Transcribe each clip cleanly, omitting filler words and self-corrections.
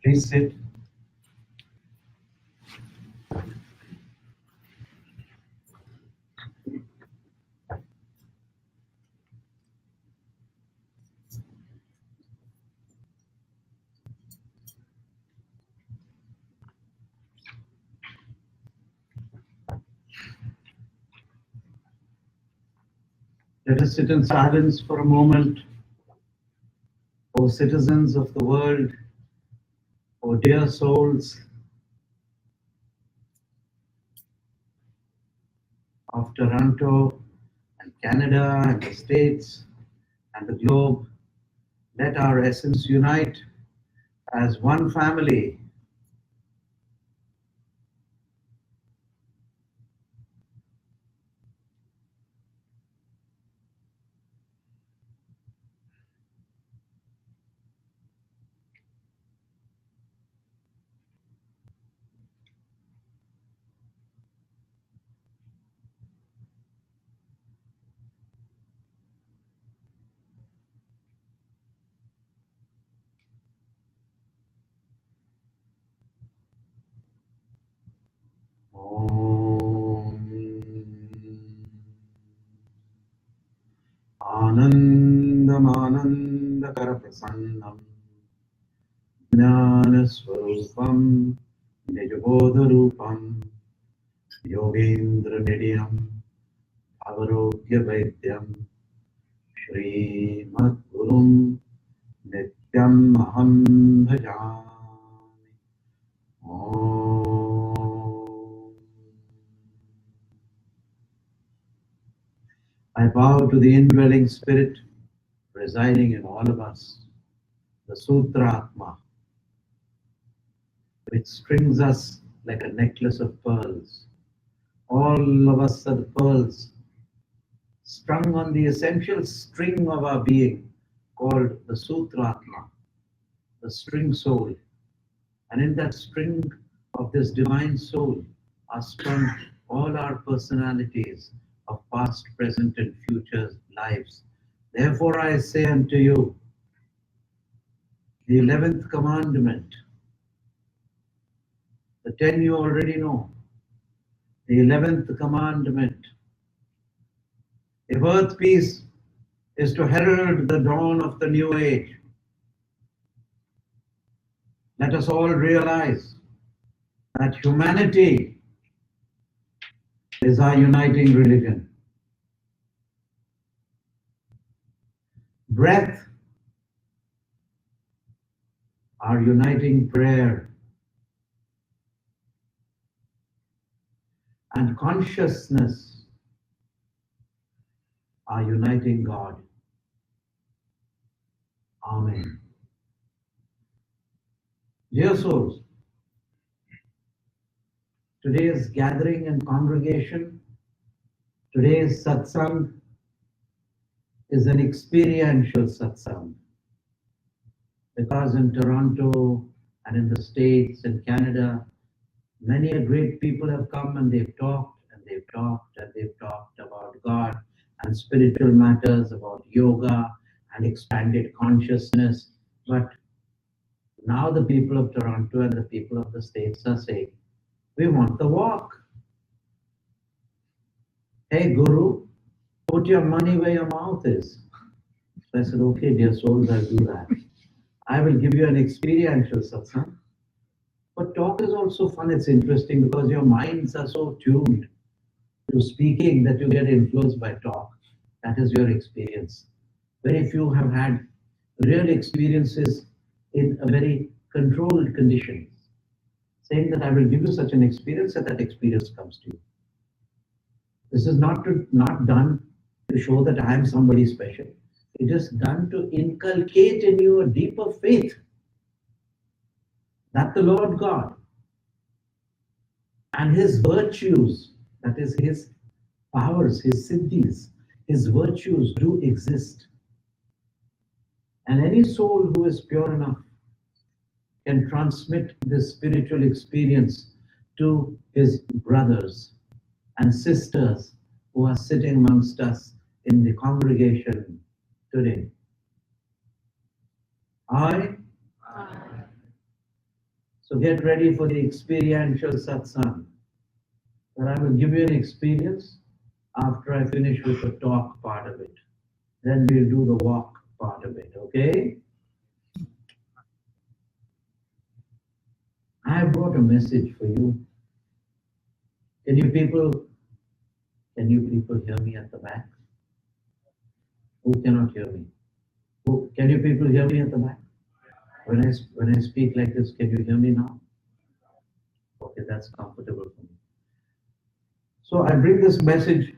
Please sit. Let us sit in silence for a moment. O citizens of the world, O dear souls of Toronto and Canada and the States and the globe, let our essence unite as one family. Anandamanandakaraprasannam Jnanaswarupam Nijabodharupam Yogendra Nidiyam Avarogya Vaidyam Shrimad Gurum Nityam Aham Bhajami. I bow to the indwelling spirit residing in all of us, the Sutratma, which strings us like a necklace of pearls. All of us are the pearls strung on the essential string of our being called the Sutratma, the string soul. And in that string of this divine soul are strung all our personalities of past, present, and future lives. Therefore I say unto you, the 11th commandment, the 10 you already know, the 11th commandment. If earth peace is to herald the dawn of the new age, let us all realize that humanity is our uniting religion. Breath, our uniting prayer. And consciousness, our uniting God. Amen. Dear souls, today's gathering and congregation, today's satsang is an experiential satsang. Because in Toronto and in the States and Canada, many great people have come and they've talked and they've talked and they've talked about God and spiritual matters, about yoga and expanded consciousness. But now the people of Toronto and the people of the States are saying, we want the walk. Hey Guru, put your money where your mouth is. So I said, okay, dear souls, I'll do that. I will give you an experiential satsang. But talk is also fun. It's interesting because your minds are so tuned to speaking that you get influenced by talk. That is your experience. Very few have had real experiences in a very controlled conditions. Saying that I will give you such an experience and that experience comes to you. This is not done to show that I am somebody special. It is done to inculcate in you a deeper faith that the Lord God and His virtues, that is His powers, His siddhis, His virtues do exist. And any soul who is pure enough can transmit this spiritual experience to his brothers and sisters who are sitting amongst us in the congregation today. I So get ready for the experiential satsang. But I will give you an experience after I finish with the talk part of it. Then we'll do the walk part of it, okay? I have brought a message for you. Can you people hear me at the back? Who cannot hear me? Can you people hear me at the back? When I speak like this, can you hear me now? Okay, that's comfortable for me. So I bring this message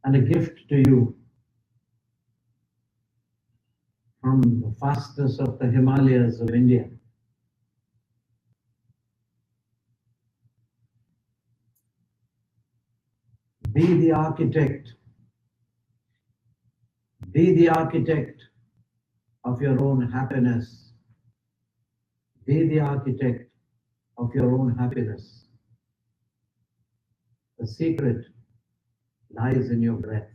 and a gift to you from the fastness of the Himalayas of India. Be the architect. Be the architect of your own happiness. Be the architect of your own happiness. The secret lies in your breath.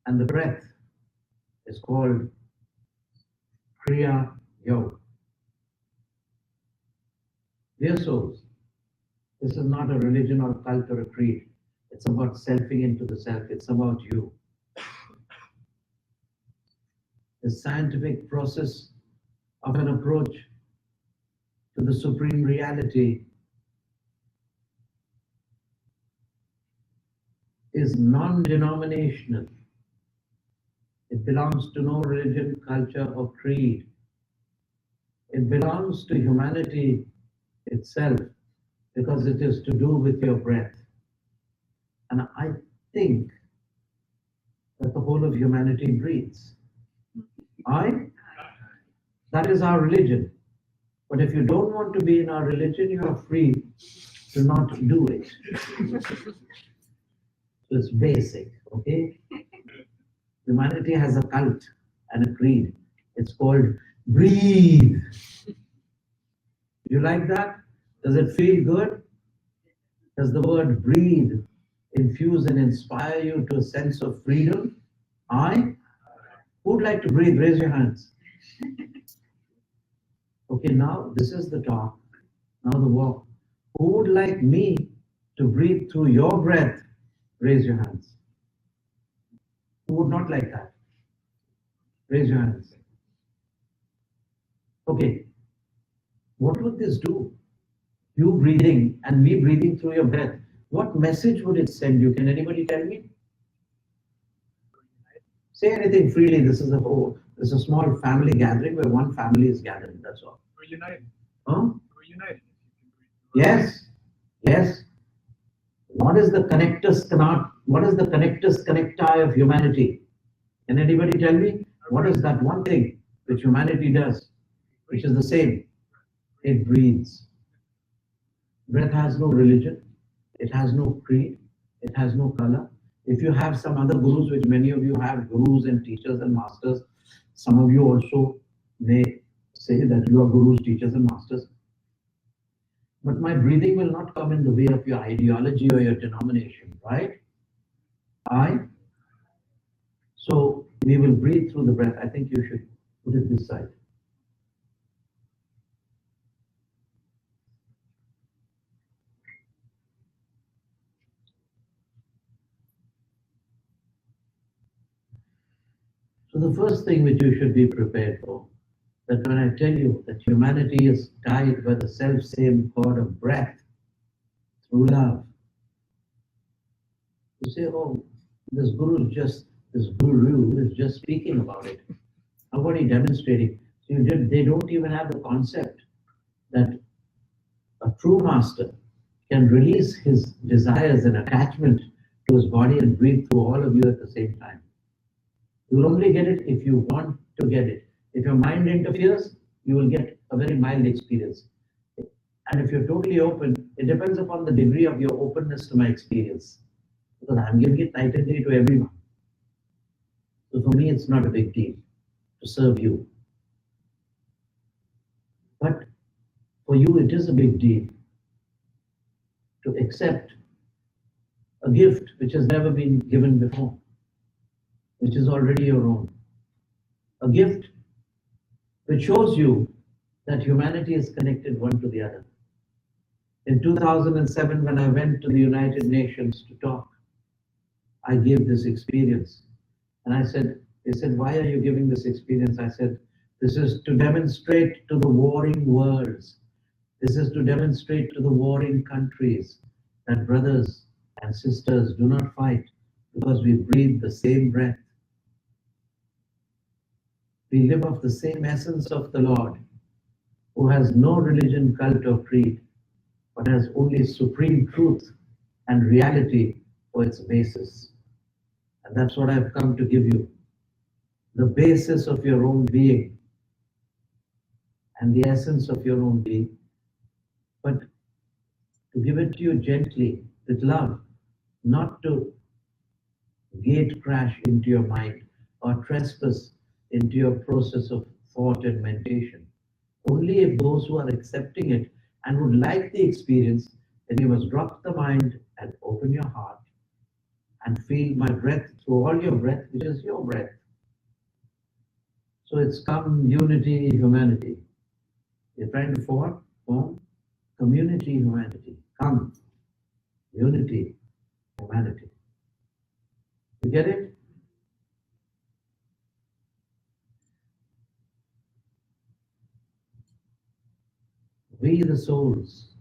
And the breath is called Kriya Yoga. Dear souls, this is not a religion or a cult or a creed. It's about selfing into the self. It's about you. The scientific process of an approach to the supreme reality is non-denominational. It belongs to no religion, culture, or creed. It belongs to humanity itself because it is to do with your breath. And I think that the whole of humanity breathes. That is our religion. But if you don't want to be in our religion, you are free to not do it. So it's basic, okay? Humanity has a cult and a creed. It's called breathe. You like that? Does it feel good? Does the word breathe infuse and inspire you to a sense of freedom? Who would like to breathe? Raise your hands. Okay, now this is the talk. Now the walk. Who would like me to breathe through your breath? Raise your hands. Who would not like that? Raise your hands. Okay. What would this do? You breathing and me breathing through your breath. What message would it send you? Can anybody tell me? Say anything freely. This is a small family gathering where one family is gathering. That's all. We're united. Huh? We're united. Yes. Yes. What is the connectus connecti of humanity? Can anybody tell me? What is that one thing which humanity does, which is the same? It breathes. Breath has no religion. It has no creed. It has no color. If you have some other gurus, which many of you have gurus and teachers and masters, some of you also may say that you are gurus, teachers and masters. But my breathing will not come in the way of your ideology or your denomination, right? So we will breathe through the breath. I think you should put it this side. So the first thing which you should be prepared for, that when I tell you that humanity is tied by the self-same cord of breath through love, you say, oh, this guru is just speaking about it. How about he demonstrating? So they don't even have the concept that a true master can release his desires and attachment to his body and breathe through all of you at the same time. You will only get it if you want to get it. If your mind interferes, you will get a very mild experience. And if you're totally open, it depends upon the degree of your openness to my experience. Because I'm giving it night and day to everyone. So for me, it's not a big deal to serve you. But for you, it is a big deal to accept a gift which has never been given before, which is already your own. A gift which shows you that humanity is connected one to the other. In 2007, when I went to the United Nations to talk, I gave this experience. And they said, why are you giving this experience? I said, this is to demonstrate to the warring worlds. This is to demonstrate to the warring countries that brothers and sisters do not fight because we breathe the same breath. We live off the same essence of the Lord, who has no religion, cult, or creed, but has only supreme truth and reality for its basis. And that's what I've come to give you. The basis of your own being and the essence of your own being, but to give it to you gently, with love, not to gate crash into your mind or trespass into your process of thought and meditation. Only if those who are accepting it and would like the experience, then you must drop the mind and open your heart and feel my breath through all your breath, which is your breath. So it's come unity, humanity. You're trying to form community, humanity. Come, unity, humanity. You get it? We the souls,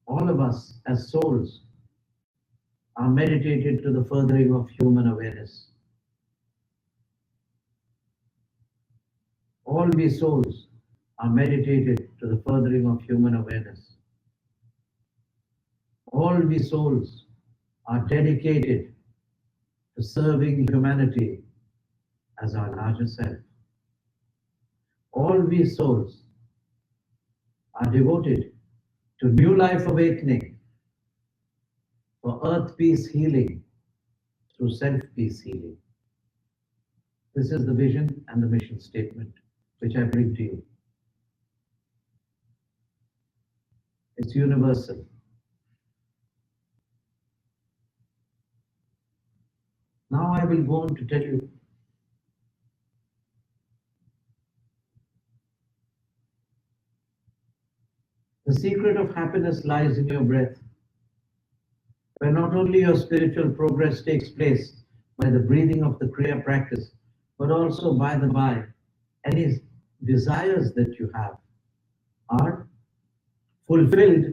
all of us as souls, are meditated to the furthering of human awareness. All we souls are meditated to the furthering of human awareness. All we souls are dedicated to serving humanity as our larger self. All we souls are devoted to new life awakening for earth peace healing through self peace healing. This is the vision and the mission statement which I bring to you. It's universal. Now I will go on to tell you the secret of happiness lies in your breath, where not only your spiritual progress takes place by the breathing of the Kriya practice, but also by the by, any desires that you have are fulfilled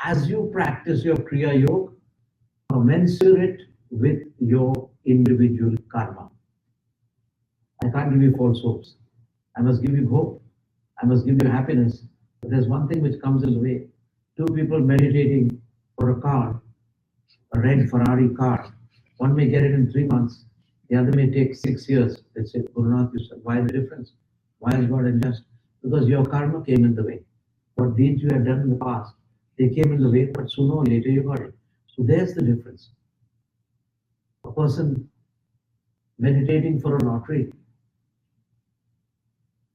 as you practice your Kriya Yoga, commensurate with your individual karma. I can't give you false hopes. I must give you hope. I must give you happiness. But there's one thing which comes in the way. Two people meditating for a car, a red Ferrari car. One may get it in 3 months. The other may take 6 years. They say, Gurunath, you said, why the difference? Why is God unjust? Because your karma came in the way. What deeds you had done in the past, they came in the way, but sooner or later you got it. So there's the difference. A person meditating for a lottery,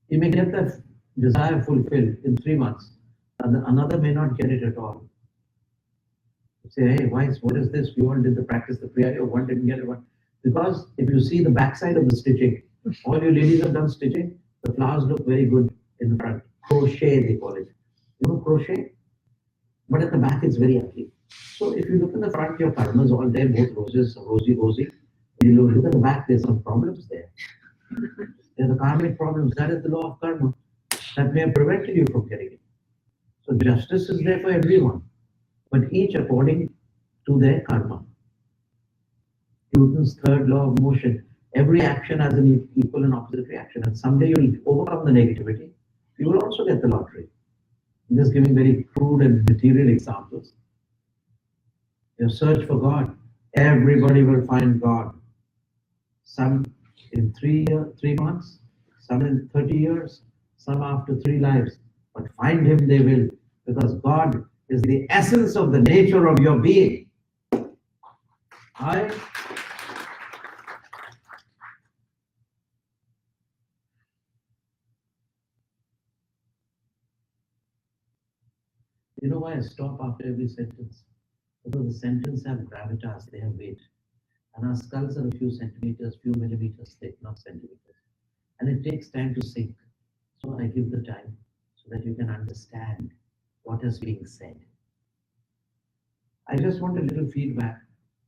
he may get that desire fulfilled in 3 months, and another may not get it at all. You say, hey, what is this? We all did the practice, the Kriya Yoga, one didn't get it. One. Because if you see the backside of the stitching, all your ladies have done stitching, the flowers look very good in the front. Crochet, they call it. You know crochet? But at the back, it's very ugly. So if you look in the front, your karma is all there, both roses, rosy. When you look at the back, there's some problems there. There are the karmic problems. That is the law of karma that may have prevented you from getting it. So justice is there for everyone, but each according to their karma. Newton's third law of motion. Every action has an equal and opposite reaction. And someday you'll overcome the negativity. You will also get the lottery. I'm just giving very crude and material examples. Your search for God. Everybody will find God. Some in 3 months, some in 30 years, some after 3 lives. But find Him they will, because God is the essence of the nature of your being. You know why I stop after every sentence? Because the sentences have gravitas, they have weight. And our skulls are a few centimeters, few millimeters thick, not centimeters. And it takes time to sink. So I give the time so that you can understand what is being said. I just want a little feedback.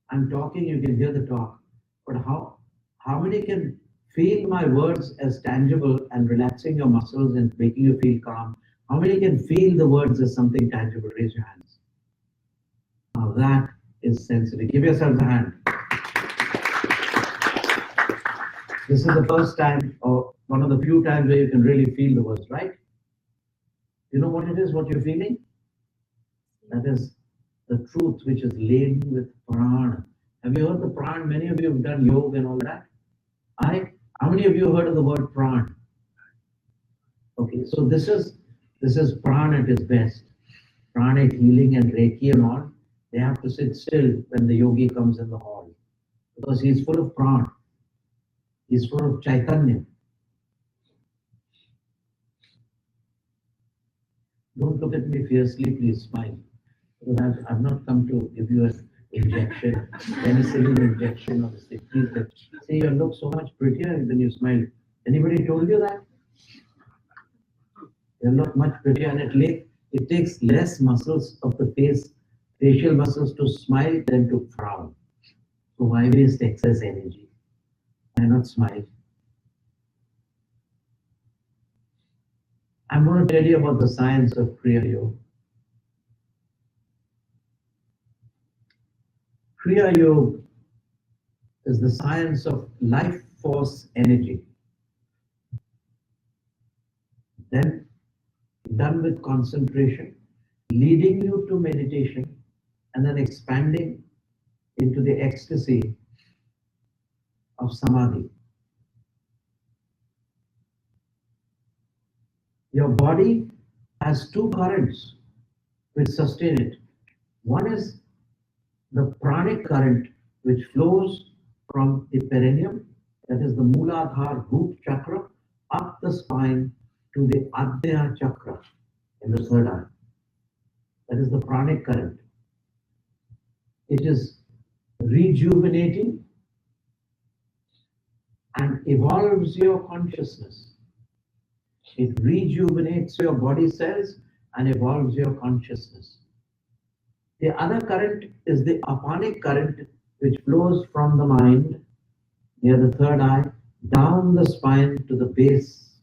I'm talking, you can hear the talk, but how many can feel my words as tangible and relaxing your muscles and making you feel calm? How many can feel the words as something tangible? Raise your hands. Now that is sensitive. Give yourselves a hand. This is the first time, or one of the few times where you can really feel the words, right? You know what it is, what you're feeling? That is the truth which is laden with prana. Have you heard the prana? Many of you have done yoga and all that. How many of you have heard of the word prana? Okay, so this is prana at its best. Prana healing and Reiki and all. They have to sit still when the yogi comes in the hall because he's full of prana. He's full of chaitanya. Don't look at me fiercely, please smile. Because I've not come to give you an injection, penicillin injection or this thing. Please say you look so much prettier when you smile. Anybody told you that? You look much prettier, and it takes less muscles of the face, facial muscles to smile than to frown. So why waste excess energy? Why not smile? I'm going to tell you about the science of Kriya Yoga. Kriya Yoga is the science of life force energy, then done with concentration, leading you to meditation, and then expanding into the ecstasy of samadhi. Your body has two currents which sustain it. One is the pranic current which flows from the perineum, that is the Mooladhara root chakra, up the spine to the Adya chakra in the third eye. That is the pranic current. It is rejuvenating and evolves your consciousness. It rejuvenates your body cells and evolves your consciousness. The other current is the apanic current, which flows from the mind near the third eye down the spine to the base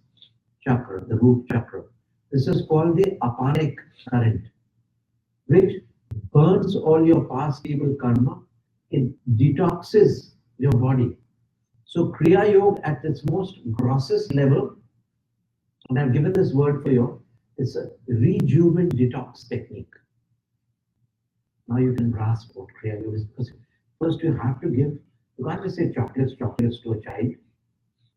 chakra, the root chakra. This is called the apanic current, which burns all your past evil karma. It detoxes your body. So Kriya Yoga at its most grossest level, and I've given this word for you, it's a rejuven detox technique. Now you can grasp what Kriya Yoga is, because first you have to give, you can't just say chocolates to a child,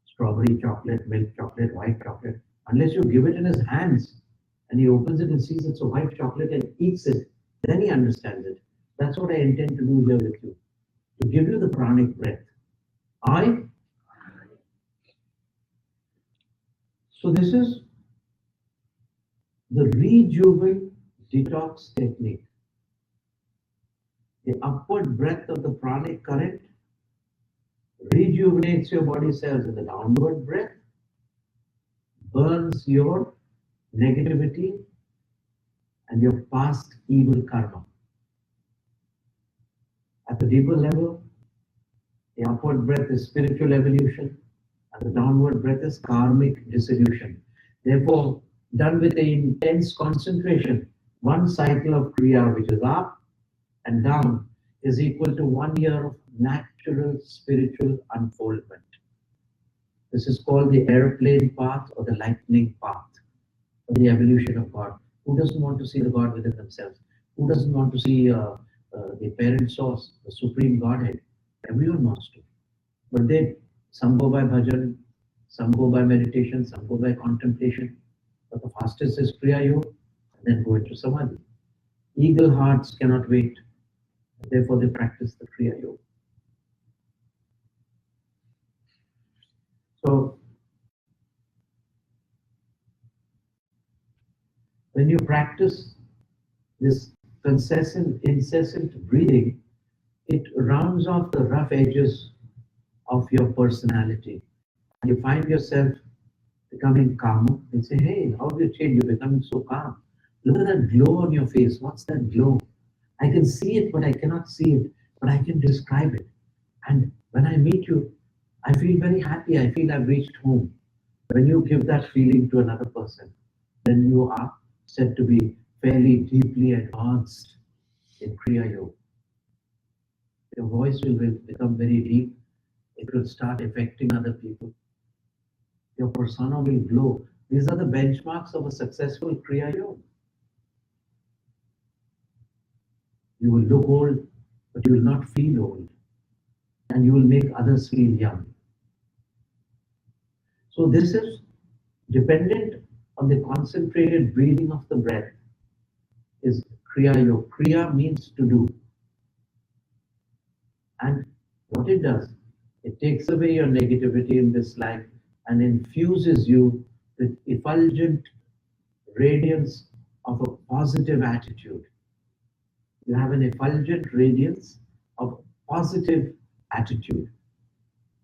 strawberry chocolate, milk chocolate, white chocolate, unless you give it in his hands and he opens it and sees it's a white chocolate and eats it, then he understands it. That's what I intend to do here with you, to give you the pranic breath. So this is the rejuven detox technique. The upward breath of the pranic current rejuvenates your body cells, and the downward breath burns your negativity and your past evil karma. At the deeper level, the upward breath is spiritual evolution, and the downward breath is karmic dissolution. Therefore, done with an intense concentration, one cycle of Kriya, which is up and down, is equal to 1 year of natural spiritual unfoldment. This is called the airplane path or the lightning path, or the evolution of God. Who doesn't want to see the God within themselves? Who doesn't want to see the parent source, the supreme Godhead? Everyone wants to. But some go by bhajan, some go by meditation, some go by contemplation. But the fastest is Kriya Yoga, and then go into Samadhi. Eagle hearts cannot wait. Therefore, they practice the Kriya Yoga. So, when you practice this incessant breathing, it rounds off the rough edges of your personality. And you find yourself becoming calmer. They say, hey, how have you changed? You're becoming so calm. Look at that glow on your face. What's that glow? I can see it, but I cannot see it, but I can describe it. And when I meet you, I feel very happy. I feel I've reached home. When you give that feeling to another person, then you are said to be fairly deeply advanced in Kriya Yoga. Your voice will become very deep. It will start affecting other people. Your persona will glow. These are the benchmarks of a successful Kriya Yoga. You will look old, but you will not feel old. And you will make others feel young. So this is dependent on the concentrated breathing of the breath. Is Kriya Yoga. Kriya means to do. And what it does, it takes away your negativity in this life and infuses you with effulgent radiance of a positive attitude. You have an effulgent radiance of positive attitude.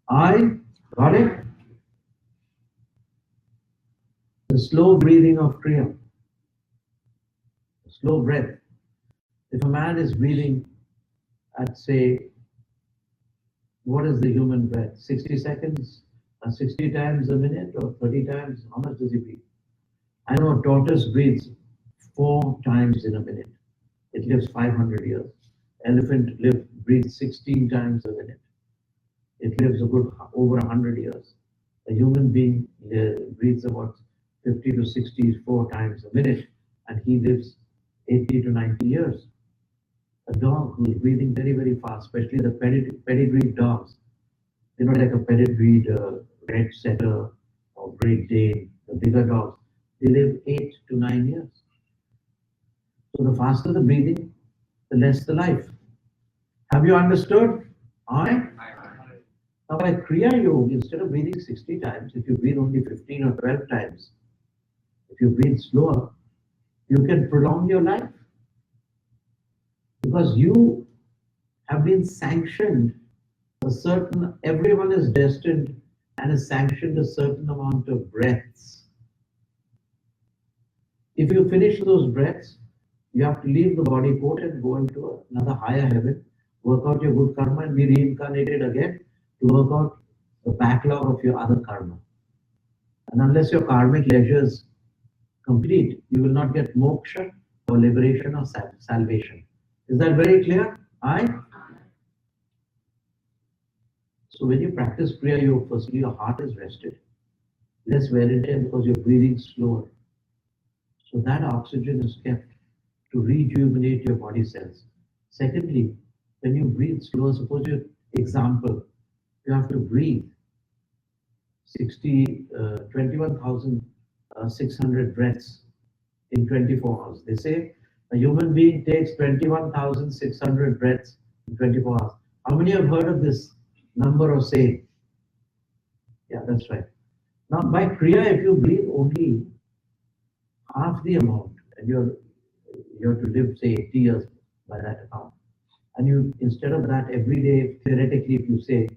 I got it? The slow breathing of Kriya. The slow breath. If a man is breathing at, say, what is the human breath? 60 seconds, 60 times a minute, or 30 times? How much does he breathe? I know a tortoise breathes 4 times in a minute. It lives 500 years. Elephant breathes 16 times a minute. It lives a good over 100 years. A human being breathes about 50 to 64 times a minute, and he lives 80 to 90 years. A dog who is breathing very, very fast, especially the pedigreed dogs, you know, like a pedigreed red setter or Great Dane, the bigger dogs, they live 8 to 9 years. So the faster the breathing, the less the life. Have you understood? Aye? Now by Kriya Yoga, instead of breathing 60 times, if you breathe only 15 or 12 times, if you breathe slower, you can prolong your life. Because you have been sanctioned everyone is destined and is sanctioned a certain amount of breaths. If you finish those breaths, you have to leave the body port and go into another higher heaven, work out your good karma and be reincarnated again to work out the backlog of your other karma. And unless your karmic leisures complete, you will not get moksha or liberation or salvation. Is that very clear? Aye? So when you practice Kriya Yoga, firstly your heart is rested, less wear and tear because you're breathing slower. So that oxygen is kept to rejuvenate your body cells. Secondly, when you breathe slower, suppose you have to breathe 21,600 breaths in 24 hours. They say a human being takes 21,600 breaths in 24 hours. How many have heard of this number or saying? Yeah, that's right. Now by Kriya, if you breathe only half the amount, and you have to live, say, 80 years by that account, and you, instead of that, every day, theoretically, if you say,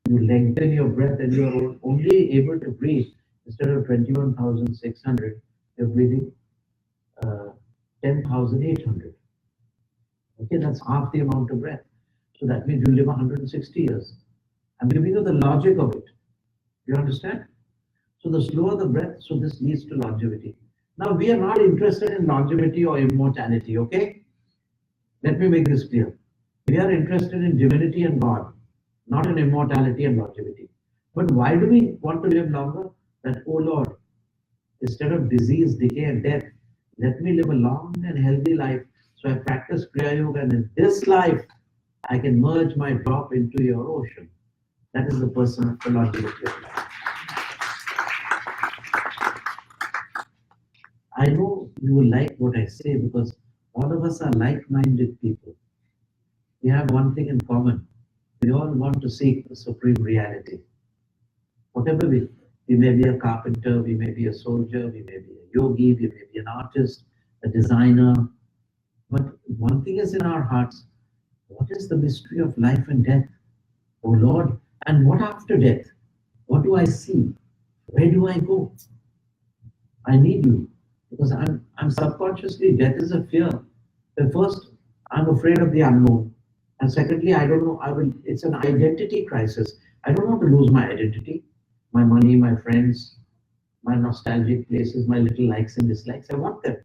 you lengthen your breath and you are only able to breathe, instead of 21,600, you're breathing 10,800. Okay, that's half the amount of breath. So that means you live 160 years. I'm giving you the logic of it. You understand? So the slower the breath, so this leads to longevity. Now we are not interested in longevity or immortality, okay? Let me make this clear. We are interested in divinity and God, not in immortality and longevity. But why do we want to live longer? That, oh Lord, instead of disease, decay, and death, let me live a long and healthy life. So I practice Kriya Yoga, and in this life, I can merge my drop into your ocean. That is the personal longevity of life. I know you will like what I say because all of us are like-minded people. We have one thing in common. We all want to seek the supreme reality. Whatever we may be a carpenter, we may be a soldier, we may be a yogi, we may be an artist, a designer. But one thing is in our hearts, what is the mystery of life and death? Oh Lord, and what after death? What do I see? Where do I go? I need you because I'm subconsciously, death is a fear. But first, I'm afraid of the unknown. And secondly, I don't know, it's an identity crisis. I don't want to lose my identity, my money, my friends, my nostalgic places, my little likes and dislikes. I want them.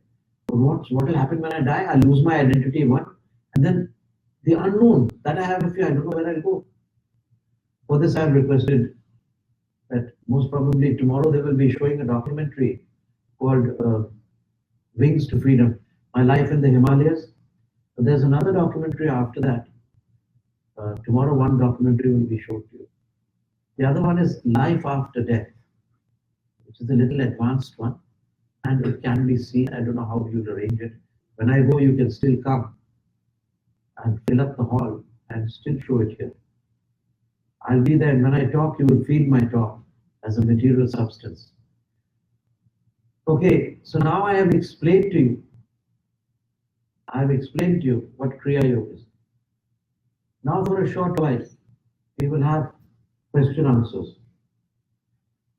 But what will happen when I die? I lose my identity, one. And then the unknown, that I have a fear, I don't know where I'll go. For this, I've requested that most probably tomorrow they will be showing a documentary called Wings to Freedom, My Life in the Himalayas. But there's another documentary after that. Tomorrow one documentary will be shown to you. The other one is Life After Death, which is a little advanced one, and it can be seen. I don't know how you'll arrange it. When I go, you can still come and fill up the hall and still show it here. I'll be there, and when I talk, you will feel my talk as a material substance. Okay, so now I have explained to you. What Kriya Yoga is. Now for a short while, we will have question answers.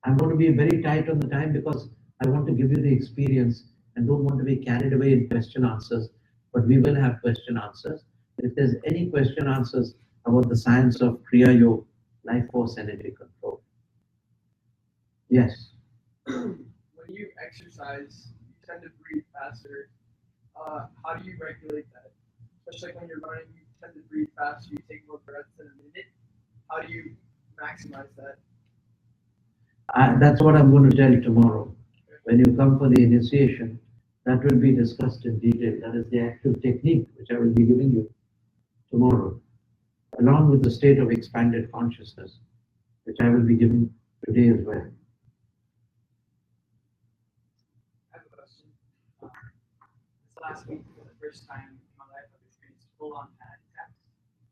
I'm going to be very tight on the time because I want to give you the experience and don't want to be carried away in question answers, but we will have question answers. If there's any question answers about the science of Kriya Yoga, life force energy control. Yes. When you exercise, you tend to breathe faster. How do you regulate that? Especially when you're running, you tend to breathe faster, you take more breaths in a minute. How do you maximize that? That's what I'm going to tell you tomorrow. When you come for the initiation, that will be discussed in detail. That is the actual technique which I will be giving you tomorrow, along with the state of expanded consciousness, which I will be giving today as well. I have a question. This last week was the first time in my life I've experienced full-on panic attacks.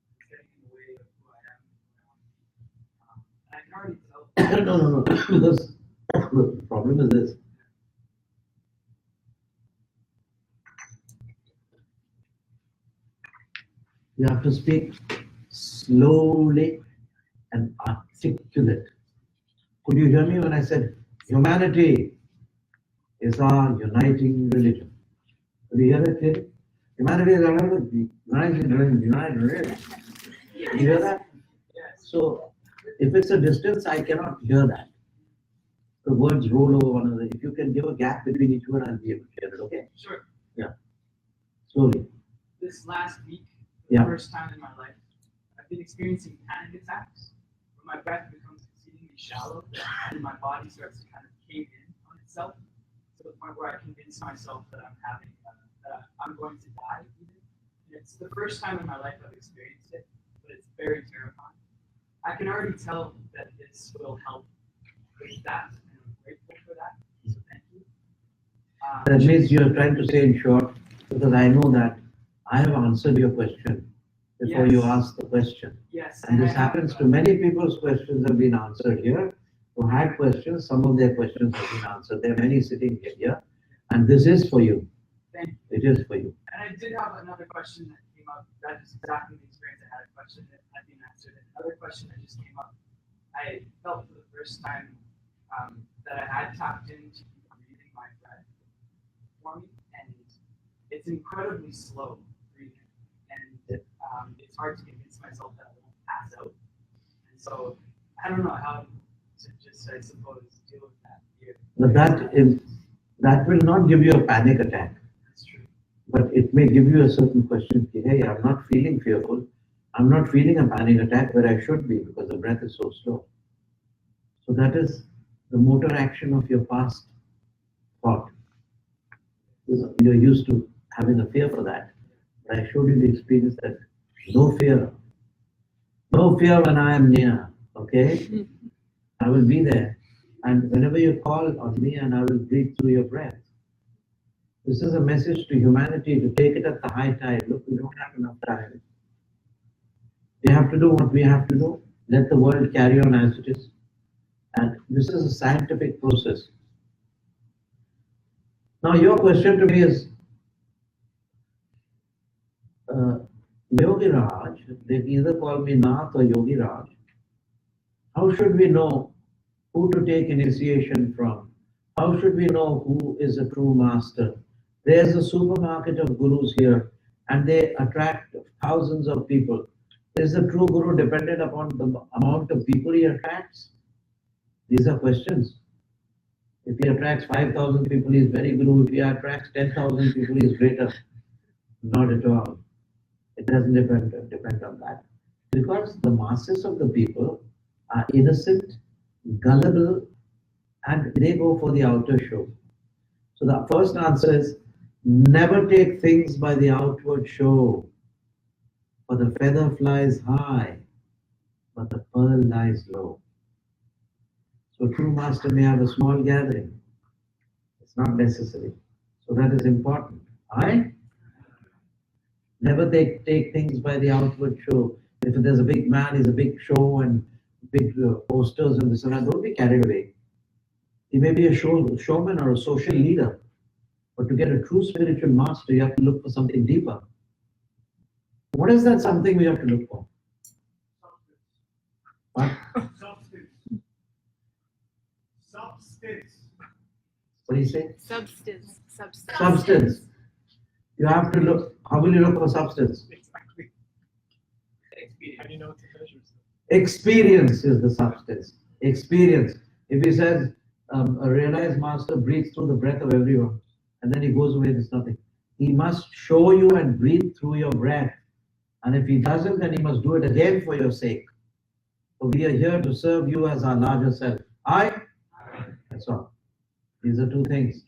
It's getting in the way of who I am and I want to be. And I can already tell. No. Because the problem is this. You have to speak slowly and articulate. Could you hear me when I said humanity is our uniting religion? Could you hear that clearly? Humanity is our uniting religion. You hear that? So if it's a distance, I cannot hear that. The words roll over one another. If you can give a gap between each word, I'll be able to hear it, okay? Sure. Yeah. Slowly. This last week, Yeah. First time in my life, I've been experiencing panic attacks where my breath becomes exceedingly shallow and my body starts to kind of cave in on itself to the point where I convince myself that I'm going to die. Even. And it's the first time in my life I've experienced it, but it's very terrifying. I can already tell that this will help with that, and I'm grateful for that. So thank you. That means you're trying to say in short, because I know that I have answered your question before you asked the question. Yes. And this happens to many people's questions have been answered here. Who had questions, some of their questions have been answered. There are many sitting here. And this is for you. Thank you. It is for you. And I did have another question that came up. That is exactly the experience. I had a question that had been answered. And another question that just came up. I felt for the first time that I had tapped into breathing my breath for me. And it's incredibly slow breathing. And it's hard to convince myself that I won't pass out. And so I don't know how to just, I suppose, deal with that here. But that will not give you a panic attack. That's true. But it may give you a certain question, hey, I'm not feeling fearful. I'm not feeling a panic attack where I should be because the breath is so slow. So that is the motor action of your past thought. You're used to having a fear for that. But I showed you the experience that no fear. No fear when I am near. Okay? I will be there. And whenever you call on me, and I will breathe through your breath. This is a message to humanity to take it at the high tide. Look, we don't have enough time. We have to do what we have to do. Let the world carry on as it is. And this is a scientific process. Now your question to me is, Yogiraj, they either call me Nath or Yogiraj. How should we know who to take initiation from? How should we know who is a true master? There's a supermarket of gurus here, and they attract thousands of people. Is the true guru dependent upon the amount of people he attracts? These are questions. If he attracts 5,000 people, he is very guru. If he attracts 10,000 people, he is greater. Not at all. It doesn't depend on that. Because the masses of the people are innocent, gullible, and they go for the outer show. So the first answer is never take things by the outward show. For the feather flies high, but the pearl lies low. So true master may have a small gathering. It's not necessary. So that is important. I never take things by the outward show. If there's a big man, he's a big show and big posters and this and that, don't be carried away. He may be a showman or a social leader, but to get a true spiritual master, you have to look for something deeper. What is that something we have to look for? What? Substance. What do you say? Substance. You have to look. How will you look for substance? Exactly. How do you know what to measure? Experience is the substance. Experience. If he says a realized master breathes through the breath of everyone, and then he goes away, there's nothing. He must show you and breathe through your breath. And if he doesn't, then he must do it again for your sake. So we are here to serve you as our larger self. That's all. These are two things.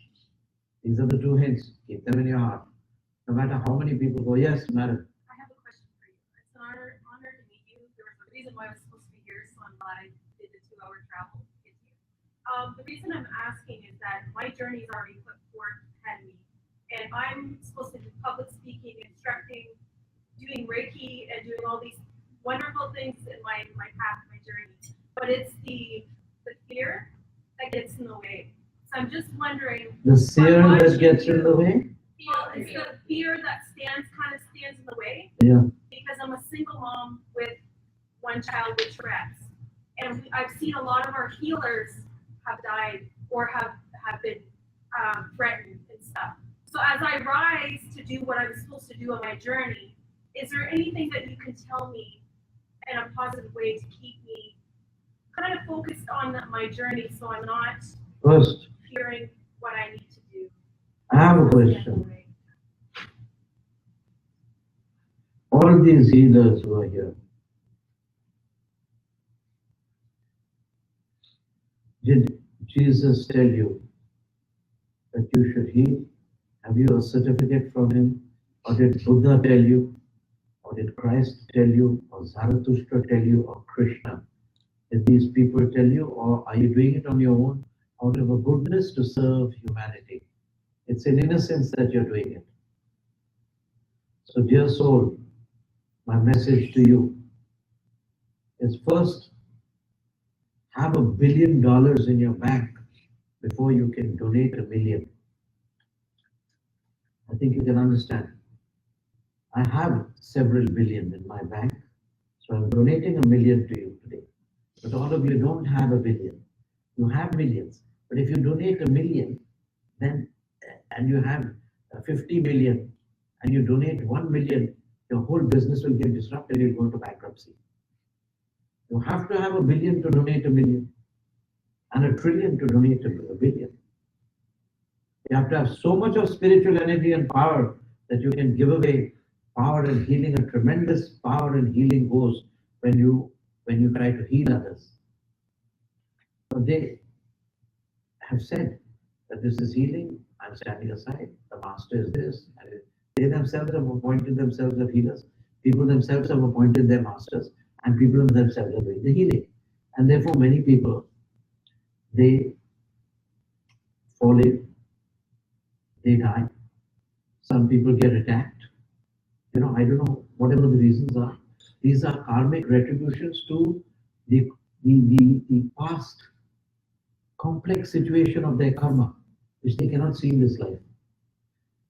These are the two hints. Keep them in your heart. No matter how many people go, yes, madam. I have a question for you. It's an honor to meet you. There was a reason why I was supposed to be here, so I'm glad I did the 2-hour travel to get to you. The reason I'm asking is that my journey is already put forth ahead of me, and I'm supposed to do public speaking, instructing, doing Reiki, and doing all these wonderful things in my path, my journey. But it's the fear that gets in the way. So I'm just wondering. The fear that gets in the way? Well, it's the fear that stands in the way. Yeah. Because I'm a single mom with one child with Tourette's. And I've seen a lot of our healers have died or have been threatened and stuff. So as I rise to do what I'm supposed to do on my journey, is there anything that you can tell me in a positive way to keep me kind of focused on my journey so I'm not First, fearing what I need to do? I have a question. All these healers who are here, did Jesus tell you that you should heal? Have you a certificate from him? Or did Buddha tell you? Or did Christ tell you? Or Zarathustra tell you? Or Krishna? Did these people tell you? Or are you doing it on your own out of a goodness to serve humanity? It's in innocence that you're doing it. So dear soul, my message to you is first, have $1 billion in your bank before you can donate $1 million. I think you can understand. I have several billion in my bank, so I'm donating $1 million to you today. But all of you don't have $1 billion. You have millions. But if you donate $1 million, then and you have 50 million, and you donate 1 million, your whole business will get disrupted. You'll go into bankruptcy. You have to have $1 billion to donate $1 million, and $1 trillion to donate $1 billion. You have to have so much of spiritual energy and power that you can give away power and healing. A tremendous power and healing goes when you try to heal others. So they have said that this is healing. I'm standing aside. The master is this. And they themselves have appointed themselves as healers. People themselves have appointed their masters, and people themselves are doing the healing. And therefore, many people, they fall in, they die. Some people get attacked. I don't know, whatever the reasons are. These are karmic retributions to the past complex situation of their karma, which they cannot see in this life.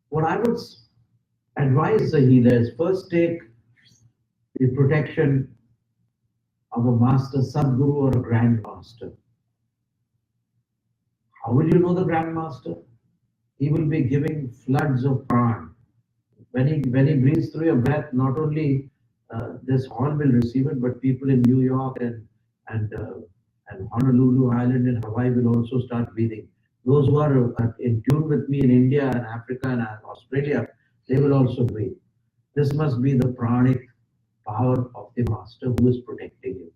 What I would advise the healer is first take the protection of a master, SatGuru, or a grand master. How How will you know the Grand Master? He will be giving floods of prana. When he breathes through your breath, not only this hall will receive it, but people in New York and Honolulu Island in Hawaii will also start breathing. Those who are in tune with me in India and Africa and Australia, they will also breathe. This must be the pranic power of the Master who is protecting you.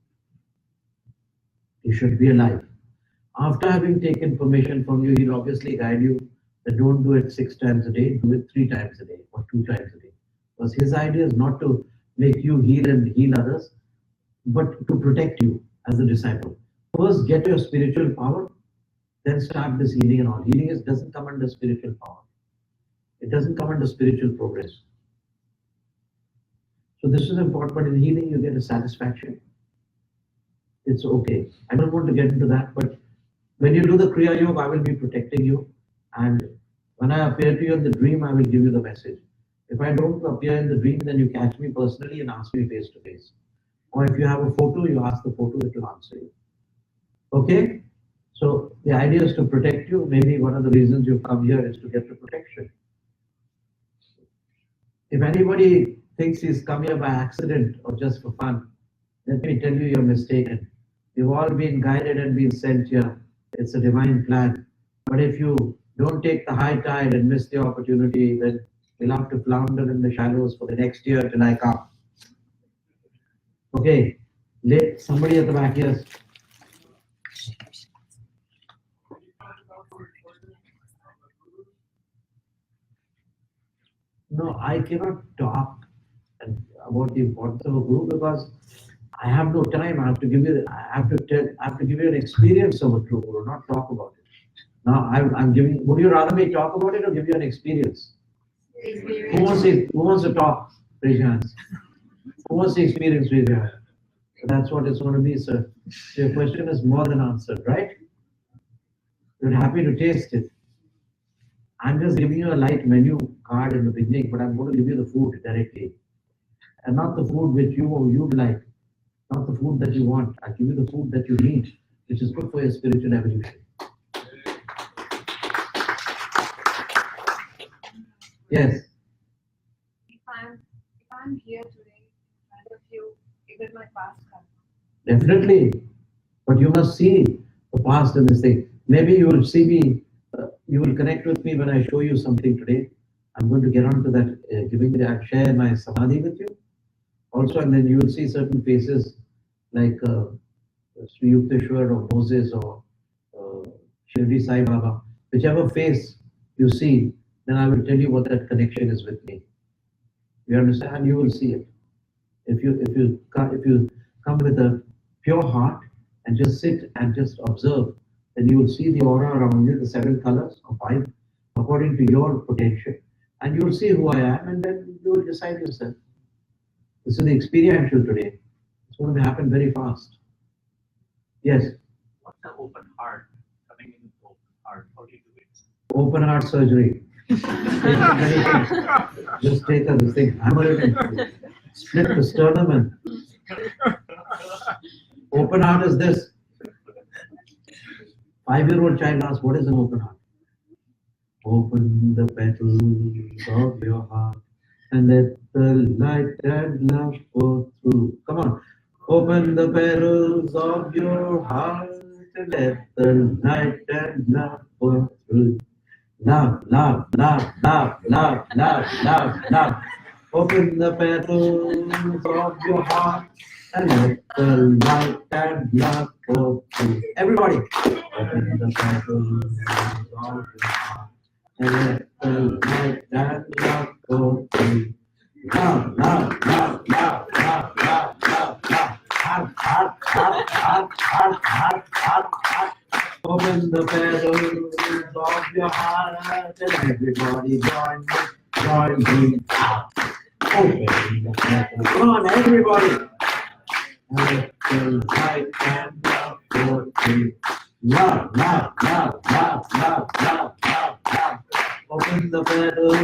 You should be alive. After having taken permission from you, he'll obviously guide you that don't do it 6 times a day, do it 3 times a day or 2 times a day. Because his idea is not to make you heal and heal others, but to protect you as a disciple. First, get your spiritual power, then start this healing and all. Healing doesn't come under spiritual power. It doesn't come under spiritual progress. So this is important, but in healing you get a satisfaction. It's okay. I don't want to get into that, but when you do the Kriya Yoga, I will be protecting you. And when I appear to you in the dream, I will give you the message. If I don't appear in the dream, then you catch me personally and ask me face to face. Or if you have a photo, you ask the photo, it will answer you. Okay? So the idea is to protect you. Maybe one of the reasons you've come here is to get the protection. If anybody thinks he's come here by accident or just for fun, let me tell you, you're mistaken. You've all been guided and been sent here. It's a divine plan. But if you don't take the high tide and miss the opportunity, then you'll have to flounder in the shallows for the next year till I come. Okay, somebody at the back, yes. No, I cannot talk about the importance of a guru because I have no time. I have to give you an experience of a true guru, not talk about it. Now I'm giving. Would you rather me talk about it or give you an experience? Who wants to talk? Raise your hands. Who wants the experience? Raise your hand. So that's what it's going to be, sir. So your question is more than answered, right? You're happy to taste it. I'm just giving you a light menu card in the beginning, but I'm going to give you the food directly. And not the food which you'd like, not the food that you want. I'll give you the food that you need, which is good for your spiritual evolution. Yes. If I'm here today, in front of you, is it my past karma? Definitely. But you must see the past in this thing. Maybe you will see me, you will connect with me when I show you something today. I'm going to get on to that, I'll share my samadhi with you. Also, and then you will see certain faces like Sri Yukteswar or Moses or Shirdi Sai Baba. Whichever face you see, then I will tell you what that connection is with me. You understand? And you will see it. If you come with a pure heart and just sit and just observe, then you will see the aura around you, the 7 colors or 5, according to your potential. And you will see who I am, and then you will decide yourself. This is the experiential today. It's going to happen very fast. Yes? What's the open heart? Coming in with open heart, how do you do it? Open heart surgery. Just take this thing, hammer it and split the sternum and open heart is this. 5-year-old child asks, what is an open heart? Open the petals of your heart and let the light and love pour through. Come on. Open the petals of your heart and let the light and love pour through. Love, love, love, love, love, love, love, love. Open the petals of your heart and let the light and love pour through. Everybody. Open the petals of your heart and let the light and love pour through. Love, love, love, love, love, love, love, love. Heart, heart, heart, heart, heart, heart, heart, heart. Open the petals of your heart and everybody join me. Open the petals. Come on, everybody. And let the light and love pour through. Love, love, love, love, love, love, love, love. Open the petals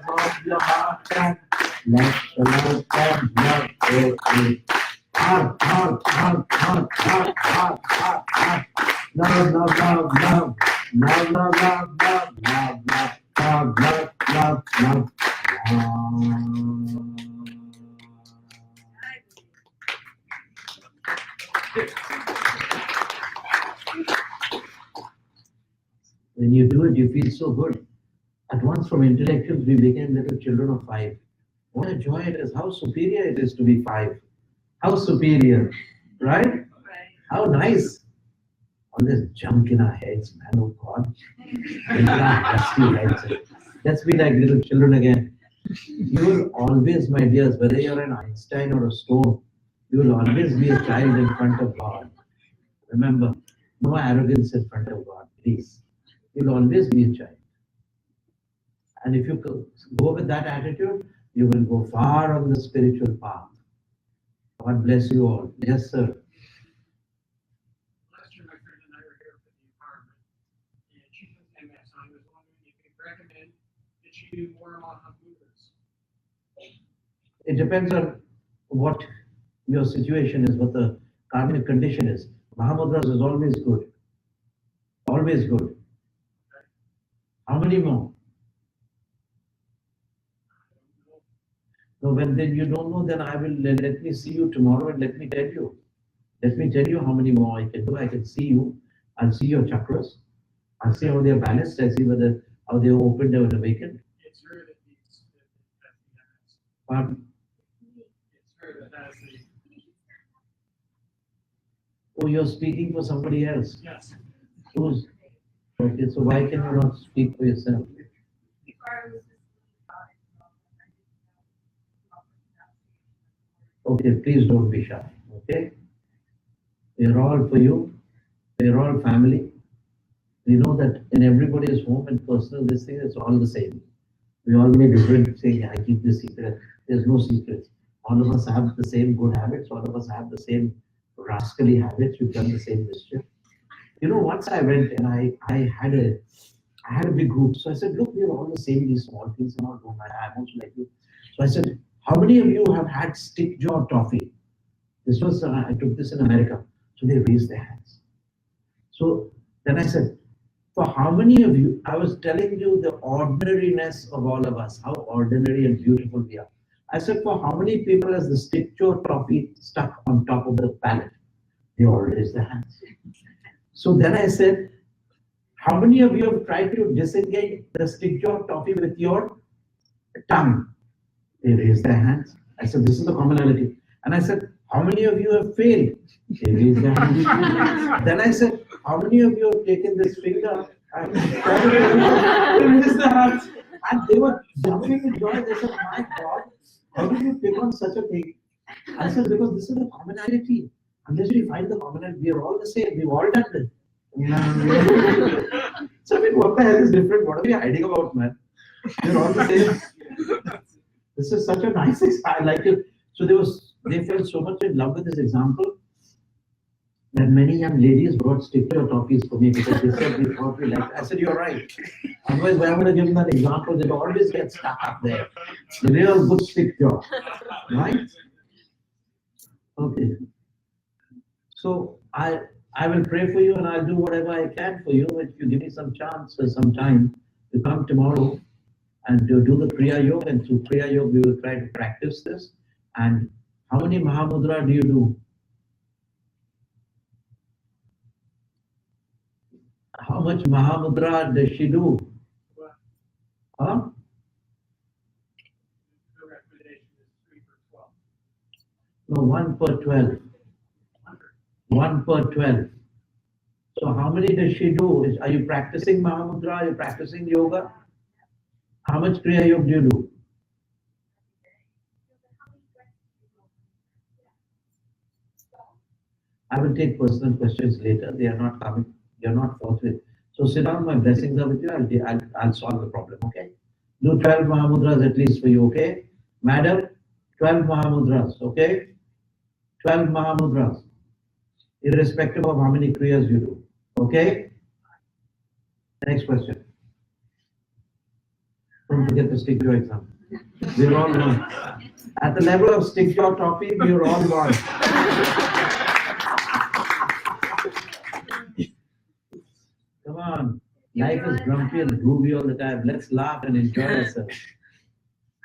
of your heart and let the light and love pour through. Heart, heart, heart, heart, heart, heart, heart, heart. Love, love, love, love, love, love, love, love, love, love, love, love, love, love. When you do it, you feel so good. At once from intellectuals, we became little children of 5. What a joy it is. How superior it is to be 5. How superior, right? How nice. All this junk in our heads, man, oh God. In our dusty heads. Let's be like little children again. You will always, my dears, whether you're an Einstein or a stone, you will always be a child in front of God. Remember, no arrogance in front of God, please. You'll always be a child. And if you go with that attitude, you will go far on the spiritual path. God bless you all. Yes, sir. Last year, my friend and I were here for the empowerment, and she was MS. I was wondering if you could recommend that she do more Mahamudras. It depends on what your situation is, what the karmic condition is. Mahamudras is always good. Always good. How many more? No, when then you don't know, then I will let me see you tomorrow and let me tell you. Let me tell you how many more I can do. I can see you. I'll see your chakras. I'll see how they're balanced. I see whether how they're opened or awakened. It's her that needs that. Pardon? It's her that has the. Oh, you're speaking for somebody else. Yes. Who's? Okay, so why can you not speak for yourself? Okay, please don't be shy. Okay? We're all for you. We're all family. We know that in everybody's home and personal, this thing is all the same. We all may different say, I keep this secret. There's no secret. All of us have the same good habits. All of us have the same rascally habits. We've done the same mischief. You know, once I went and I had a big group. So I said, look, we're all the same, these small things are not wrong. I'm also like you. So I said, how many of you have had stick jaw toffee? This was, I took this in America. So they raised their hands. So then I said, for how many of you, I was telling you the ordinariness of all of us, how ordinary and beautiful we are. I said, for how many people has the stick jaw toffee stuck on top of the palate? They all raised their hands. So then I said, how many of you have tried to disengage the stick jaw toffee with your tongue? They raised their hands. I said, this is the commonality. And I said, how many of you have failed? They raised their hands. Then I said, how many of you have taken this finger and raised their hands? And they were jumping with joy. They said, my God, how did you pick on such a thing? I said, because this is the commonality. Unless we find the commonality, we are all the same. We've all done this. So I mean, what the hell is different? What are we hiding about, man? We're all the same. This is such a nice example. I like it. So they felt so much in love with this example that many young ladies brought sticker toffees for me because they said we thought we liked it. I said, you're right. Otherwise, why would I give them that example? They always get stuck up there. The real good stick jaw. Right? Okay. So I will pray for you and I'll do whatever I can for you. If you give me some chance or some time to come tomorrow and to do the Kriya Yoga, and through Kriya Yoga we will try to practice this. And how many Mahamudra do you do? How much Mahamudra does she do? Huh? The recommendation is 3 for 12. No, 1 per 12. 1 per 12. So how many does she do? Are you practicing Mahamudra? Are you practicing yoga? How much Kriya Yoga do you do? I will take personal questions later. They are not coming. They are not forthwith. So sit down. My blessings are with you. I'll solve the problem. Okay. Do 12 Mahamudras at least for you. Okay, madam. 12 Mahamudras. Okay. 12 Mahamudras. Irrespective of how many Kriyas you do. Okay. Next question. Don't forget the stick jaw exam. We're all one. At the level of stick jaw toffee, we're all one. Come on. Life is grumpy and groovy all the time. Let's laugh and enjoy ourselves.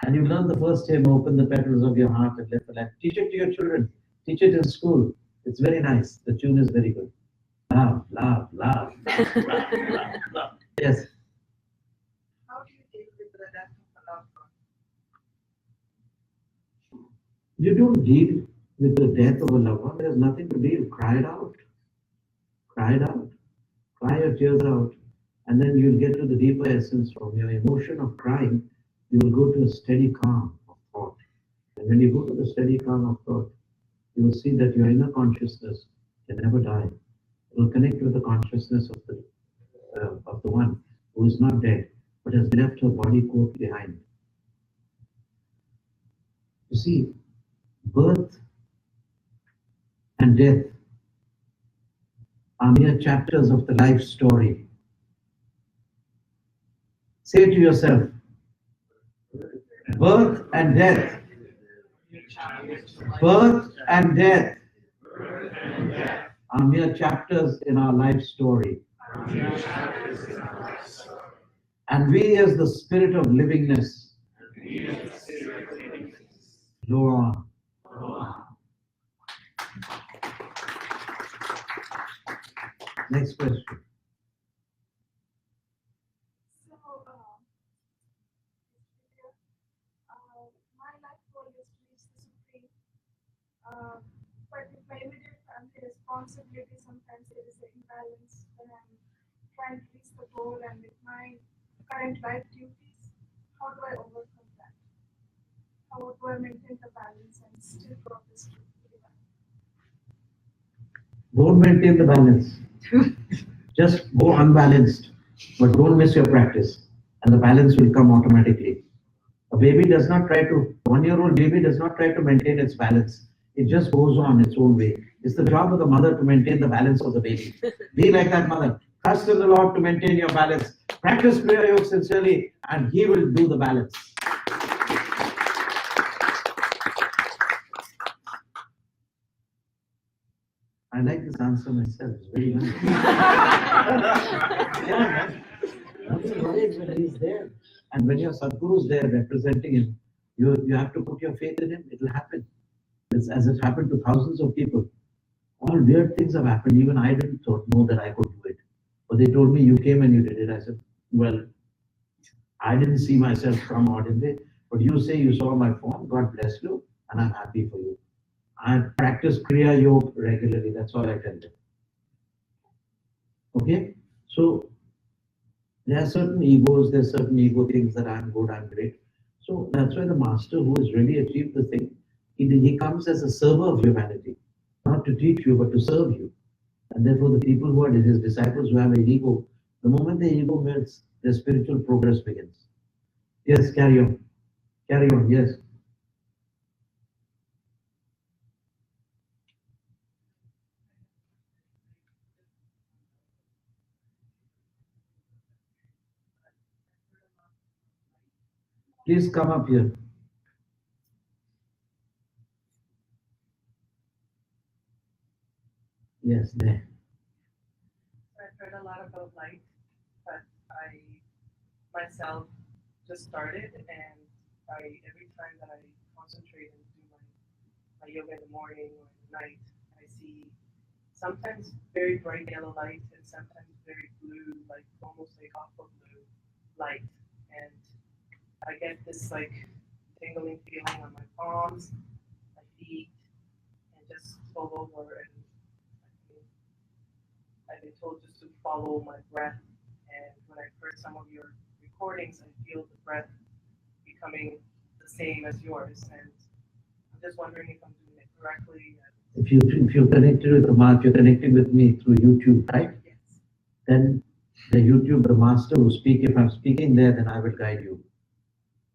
And you learn the first hymn, open the petals of your heart and live the life. Teach it to your children. Teach it in school. It's very nice. The tune is very good. Love, love, love, love, love, love, love. Yes. How do you deal with the death of a loved one? You don't deal with the death of a loved one. There's nothing to deal. Cry it out. Cry it out. Cry your tears out. And then you'll get to the deeper essence from your emotion of crying. You will go to a steady calm of thought. And when you go to the steady calm of thought, you will see that your inner consciousness can never die. It will connect with the consciousness of the one who is not dead, but has left her body coat behind. You see, birth and death are mere chapters of the life story. Say to yourself, birth and death, birth and death are mere chapters in our life story. And we as the spirit of livingness go on. Next question. So, my life goal is to reach the Supreme. But with my immediate family responsibility, sometimes there is an imbalance when I'm trying to reach the goal, and with my current life duties, how do I overcome that? How do I maintain the balance and still progress to the divine? Don't maintain the balance. Just go unbalanced, but don't miss your practice, and the balance will come automatically. A baby does not try to, 1-year-old baby does not try to maintain its balance. It just goes on its own way. It's the job of the mother to maintain the balance of the baby. Be like that mother. Trust in the Lord to maintain your balance. Practice Kriya Yoga sincerely, and He will do the balance. I like this answer myself. It's very nice. Yeah, man. Nothing worries when He's there. And when your Sadguru is there representing Him, you have to put your faith in Him. It will happen. It's as it happened to thousands of people. All weird things have happened. Even I didn't know that I could do it. But they told me, you came and you did it. I said, well, I didn't see myself come out in it. But you say you saw my form. God bless you. And I'm happy for you. I practice Kriya Yoga regularly. That's all I tell them. Okay? So, there are certain egos, there are certain ego things that I'm good, I'm great. So, that's why the Master who has really achieved the thing, he comes as a server of humanity. Not to teach you, but to serve you. And therefore, the people who are His disciples who have an ego, the moment the ego melts, their spiritual progress begins. Yes, carry on. Carry on, yes. Please come up here. Yes, there. I've heard a lot about light, but I myself just started, and every time that I concentrate and do my yoga in the morning or at night, I see sometimes very bright yellow light and sometimes very blue, like almost like aqua blue light, and I get this like tingling feeling on my palms, my feet, and just all over. And I've been told just to follow my breath. And when I've heard some of your recordings, I feel the breath becoming the same as yours. And I'm just wondering if I'm doing it correctly. If you're connected with the Master, you're connecting with me through YouTube, right? Yes. Then the YouTube, the Master who speak, if I'm speaking there, then I will guide you.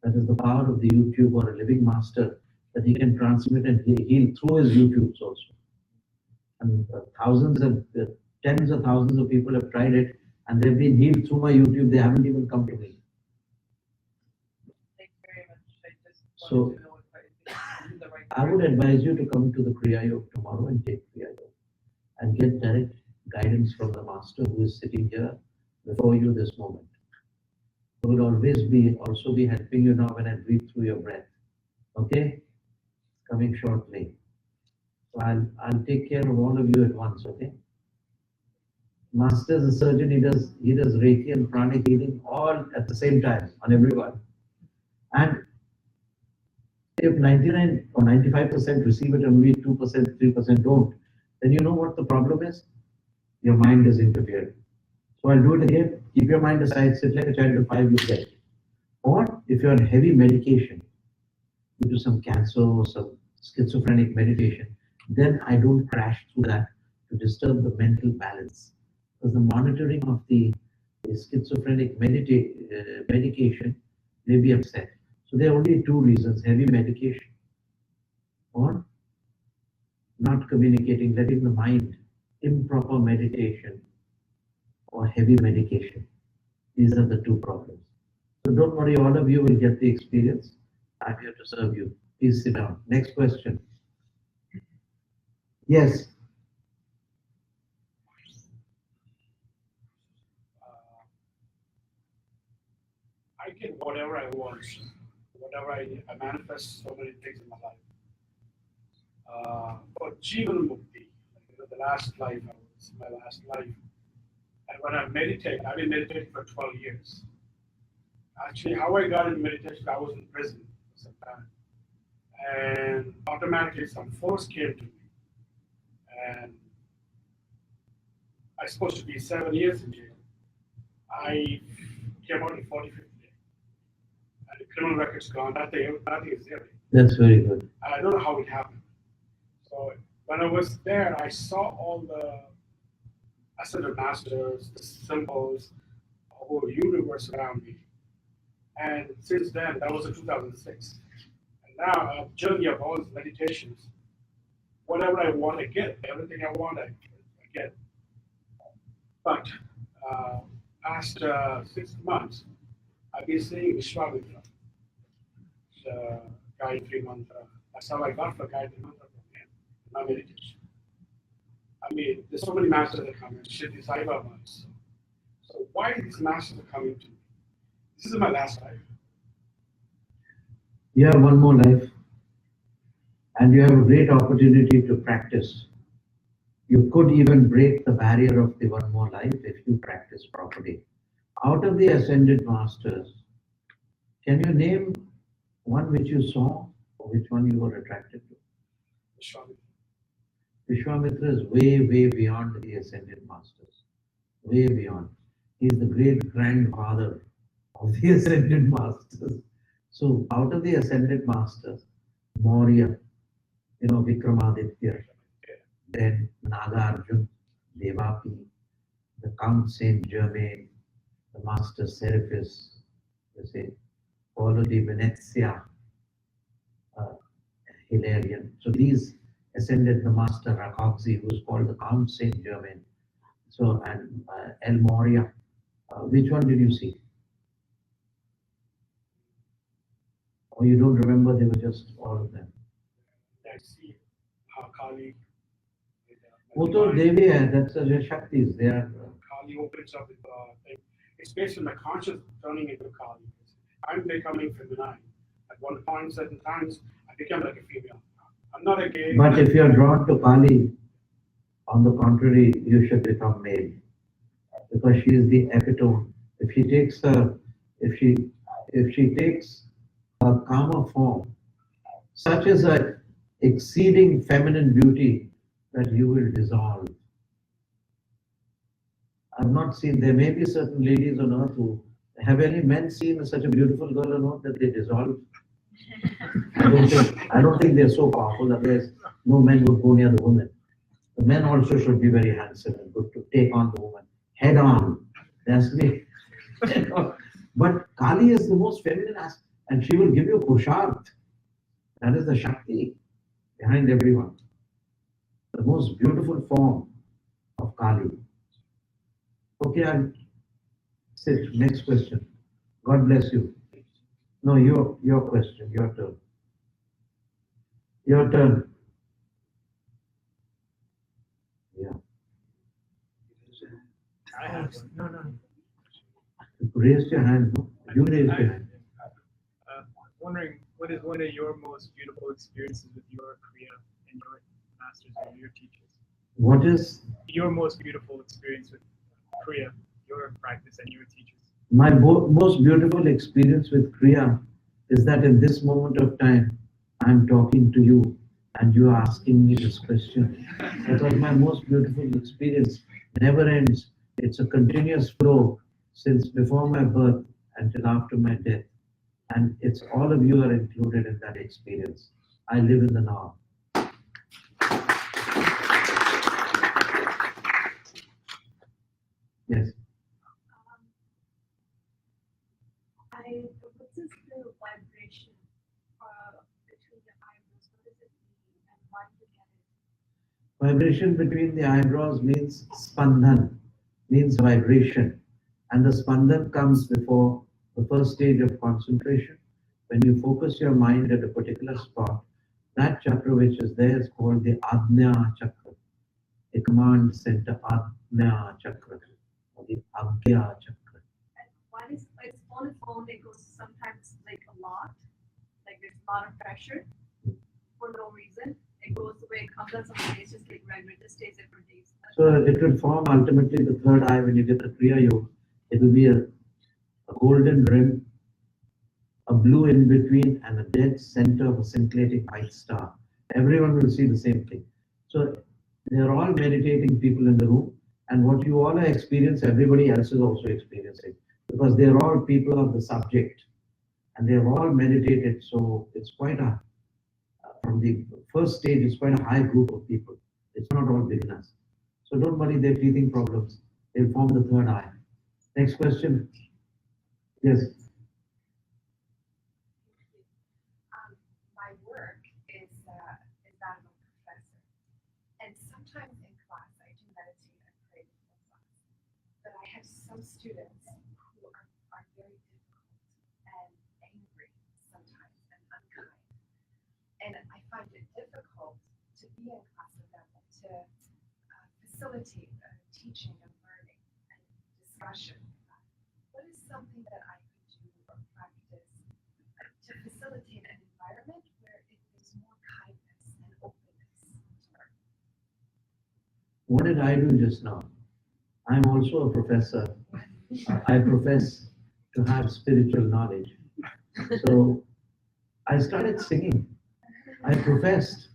That is the power of the YouTube or a living Master, that he can transmit and heal through his YouTubes also. And thousands and tens of thousands of people have tried it, and they've been healed through my YouTube. They haven't even come to me. Thank you very much. I just So, wanted to know if I did the right I would advise you to come to the Kriya Yoga tomorrow and take Kriya Yoga and get direct guidance from the Master who is sitting here before you this moment, who will always be also be helping you now when I breathe through your breath. Okay? Coming shortly. So I'll take care of all of you at once, okay? Master is a surgeon, he does Reiki and pranic healing all at the same time on everyone. And if 99 or 95% receive it and only 2%, 3% don't, then you know what the problem is? Your mind is interfered. So I'll do it again. Keep your mind aside, sit like a child of 5, you get it. Or if you're on heavy medication, due to some cancer or some schizophrenic meditation, then I don't crash through that to disturb the mental balance. Because the monitoring of the schizophrenic medication may be upset. So there are only 2 reasons: heavy medication or not communicating, letting the mind, improper meditation or heavy medication. These are the 2 problems. So don't worry, all of you will get the experience. I'm here to serve you. Please sit down. Next question. Yes. I get whatever I want, whatever I manifest so many things in my life. For Jivan Mukti, the last life, my last life. And when I meditate, I've been meditating for 12 years. Actually, how I got into meditation, I was in prison for some time. And automatically some force came to me. And I was supposed to be 7 years in jail. I came out in 45th day. And the criminal record's gone, nothing is there. That's very good. I don't know how it happened. So when I was there, I saw all the ascended masters, the symbols, the whole universe around me. And since then, that was in 2006. And now, a journey of all these meditations, whatever I want, I get. Everything I want, I get. But past 6 months, I've been seeing Vishwamitra, the Gayatri Mantra. That's how I got for Gayatri Mantra from him, my meditation. I mean, there's so many masters that come in, Shri Sai Baba. So why these masters are coming to me? This is my last life. You have one more life, and you have a great opportunity to practice. You could even break the barrier of the one more life if you practice properly. Out of the ascended masters, can you name one which you saw or which one you were attracted to? Vishwamitra. Vishwamitra is way, way beyond the ascended masters. Way beyond. He is the great grandfather of the ascended masters. So out of the ascended masters, Maurya, Vikramaditya, then Nagarjuna, Devapi, the Count Saint Germain, the Master Seraphis, you see, Paulo di Venezia, Hilarion. So these ascended the Master Rakoczy, who is called the Count Saint Germain. So, and El Moria. Which one did you see? Or you don't remember, they were just all of them? I see Kali. Uto Devi, that's the Shaktis. They are. Kali opens up with thing. It's based on my conscious turning into Kali. I'm becoming feminine. At one point, certain times, I become like a female. I'm not a gay. But if you're drawn to Kali, on the contrary, you should become male. Because she is the epitome. If she takes a calmer form, such as an exceeding feminine beauty that you will dissolve. I've not seen, there may be certain ladies on earth who, have any men seen such a beautiful girl on earth that they dissolve? I don't think they're so powerful, otherwise no men would go near the woman. The men also should be very handsome and good to take on the woman, head on. That's me. But Kali is the most feminine aspect, and she will give you Purushart. That is the Shakti behind everyone. The most beautiful form of Kali. Okay, I'll sit. Next question. God bless you. No, your question, your turn. Your turn. Yeah. I have no. raised your hand, no? You raised your hand. Wondering, what is one of your most beautiful experiences with your Kriya and your masters or your teachers? What is Your most beautiful experience with Kriya, your practice and your teachers? my most beautiful experience with Kriya is that in this moment of time, I'm talking to you and you are asking me this question. Because my most beautiful experience never ends. It's a continuous flow since before my birth until after my death. And it's all of you are included in that experience. I live in the now. Yes. What is the vibration between the eyebrows? What does it mean and why do you get it? Vibration between the eyebrows means spandhan, means vibration. And the spandhan comes before the first stage of concentration. When you focus your mind at a particular spot, that chakra which is there is called the Ajna chakra, the command center, Ajna chakra, or the Agya chakra. And why is it's on its own? It goes sometimes like a lot, like there's a lot of pressure for no reason. It goes away, it comes out some days, just like regular, just stays there for days. So it will form ultimately the third eye when you get the Kriya Yoga. It will be a golden rim, a blue in between, and a dead center of a scintillating white star. Everyone will see the same thing. So they're all meditating people in the room, and what you all are experiencing, everybody else is also experiencing, because they're all people of the subject, and they've all meditated. So it's quite a, from the first stage, it's quite a high group of people. It's not all beginners. So don't worry, they're teething problems. They'll form the third eye. Next question. Yes. My work is that I'm a professor, and sometimes in class I do meditate and pray before class. But I have some students who are very difficult and angry sometimes and unkind, and I find it difficult to be in class with them and to facilitate teaching and learning and discussion. What is something that I could do or practice to facilitate an environment where there's more kindness and openness? What did I do just now? I'm also a professor. I profess to have spiritual knowledge. So I started singing. I professed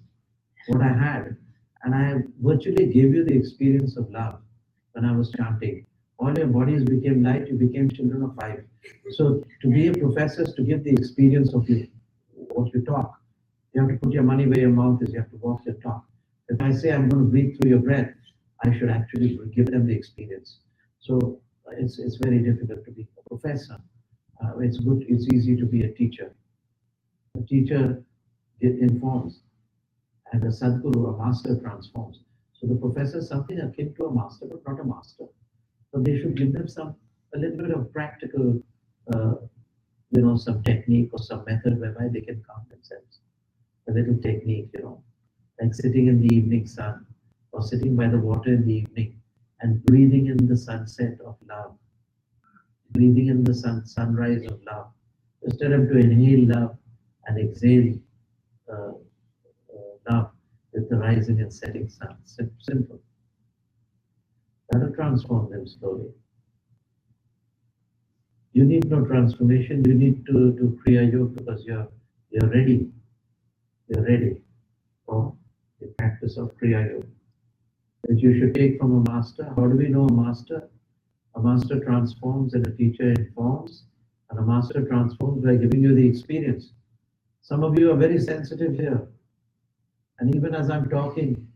what I had, and I virtually gave you the experience of love when I was chanting. All your bodies became light, you became children of light. So to be a professor is to give the experience of what you talk. You have to put your money where your mouth is, you have to walk your talk. If I say I'm going to breathe through your breath, I should actually give them the experience. So it's very difficult to be a professor. It's good, it's easy to be a teacher. A teacher informs, and a Sadguru, a master, transforms. So the professor is something akin to a master, but not a master. So they should give them a little bit of practical, some technique or some method whereby they can calm themselves. A little technique, like sitting in the evening sun or sitting by the water in the evening and breathing in the sunset of love, breathing in the sunrise of love. Just tell them to inhale love and exhale love with the rising and setting sun. Simple. That'll transform them slowly. You need no transformation. You need to do Kriya Yoga because you're ready. You're ready for the practice of Kriya Yoga. That you should take from a master. How do we know a master? A master transforms and a teacher informs, and a master transforms by giving you the experience. Some of you are very sensitive here, and even as I'm talking,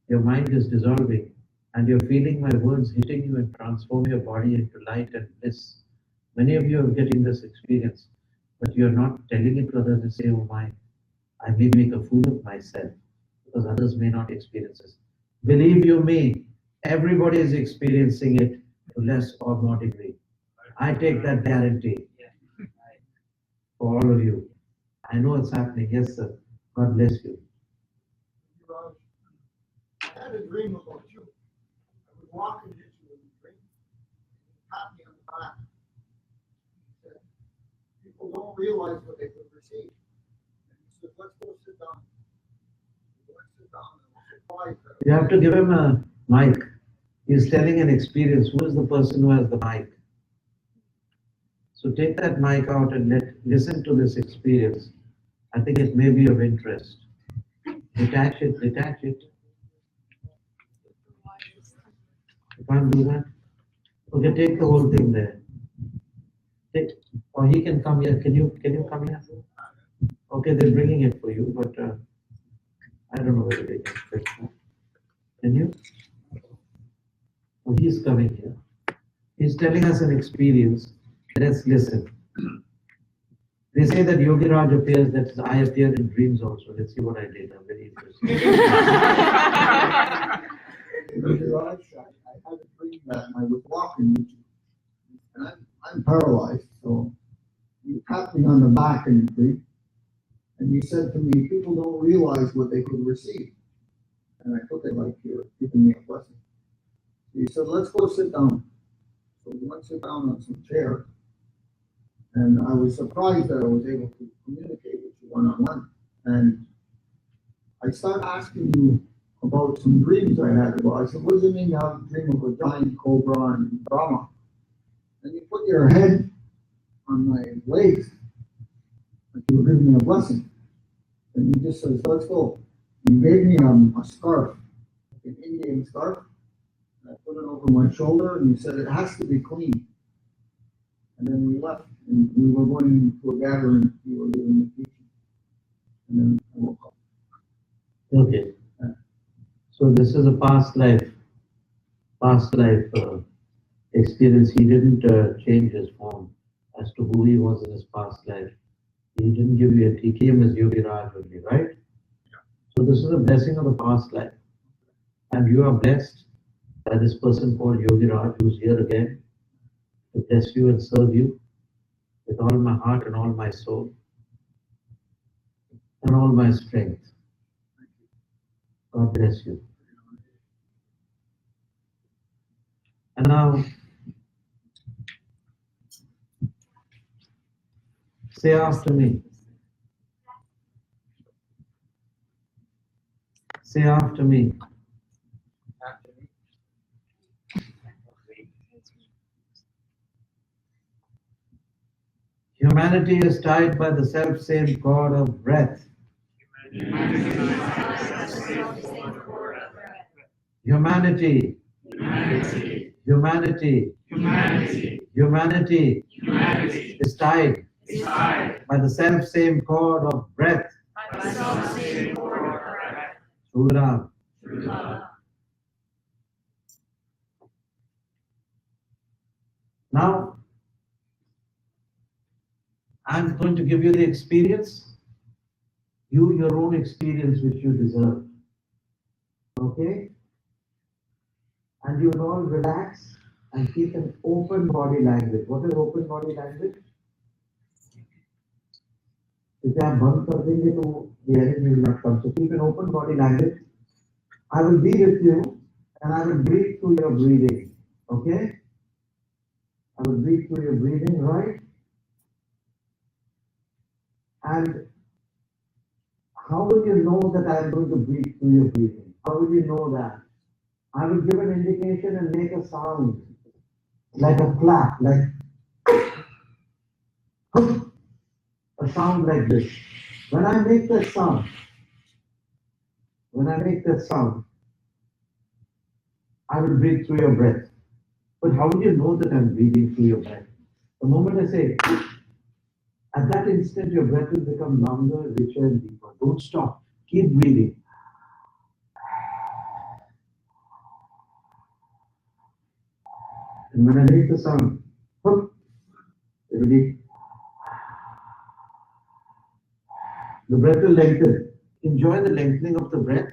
your mind is dissolving, and you're feeling my words hitting you and transform your body into light and bliss. Many of you are getting this experience, but you're not telling it to others and say, oh my, I may make a fool of myself, because others may not experience this. Believe you me, everybody is experiencing it to less or more degree. I take that guarantee for all of you. I know it's happening. Yes, sir. God bless you. Yogiraj, I had a dream about you. I was walking into a dream, and you tapped me on the back. realize what they could receive. And he said, let's go sit down. Let's sit down. And I was surprised that You have to give him a mic. He's telling an experience. Who is the person who has the mic? So take that mic out and listen to this experience. I think it may be of interest. Detach it, detach it. You can't do that? Okay, take the whole thing there. Or he can come here. Can you come here? Okay, they're bringing it for you, but I don't know whether they can fix that. Can you? Oh, he's coming here. He's telling us an experience. Let's listen. They say that Yogiraj appears, that I appear in dreams also. Let's see what I did. I'm very interested. Yogiraj, I had a dream that I was walking with you. And I'm paralyzed, so you tapped me on the back in the dream. And you said to me, people don't realize what they could receive. And I took it like you're giving me a blessing. So you said, let's go sit down. So we went to sit down on some chairs. And I was surprised that I was able to communicate with you one-on-one. And I started asking you about some dreams I had about. I said, what does it mean to have a dream of a giant cobra and Brahma? And you put your head on my legs, like you were giving me a blessing. And you just says, let's go. You gave me a scarf, like an Indian scarf. And I put it over my shoulder, and you said it has to be clean. And then we left, and we were going to a gathering. You were giving the teaching. And then I woke up. Okay. So this is a past life experience. He didn't change his form as to who he was in his past life. He didn't give you he came as Yogiraj only, right? So this is a blessing of the past life. And you are blessed by this person called Yogiraj, who's here again to bless you and serve you with all my heart and all my soul and all my strength. God bless you. And now, say after me. Say after me. Humanity is tied by the self-same cord of breath. Humanity. Humanity is tied by the self-same cord of breath. True love. Now, I'm going to give you the experience, your own experience which you deserve. Okay? And you will all relax and keep an open body language. What is open body language? If you are band kar denge to the enemy will not come. So keep an open body language. I will be with you and I will breathe through your breathing. Okay? I will breathe through your breathing, right? And how will you know that I am going to breathe through your breathing? How will you know that? I will give an indication and make a sound, like a clap, like a sound like this. When I make that sound, I will breathe through your breath. But how will you know that I'm breathing through your breath? The moment I say, at that instant, your breath will become longer, richer, and deeper. Don't stop. Keep breathing. And when I make the sound, it will be, the breath will lengthen. Enjoy the lengthening of the breath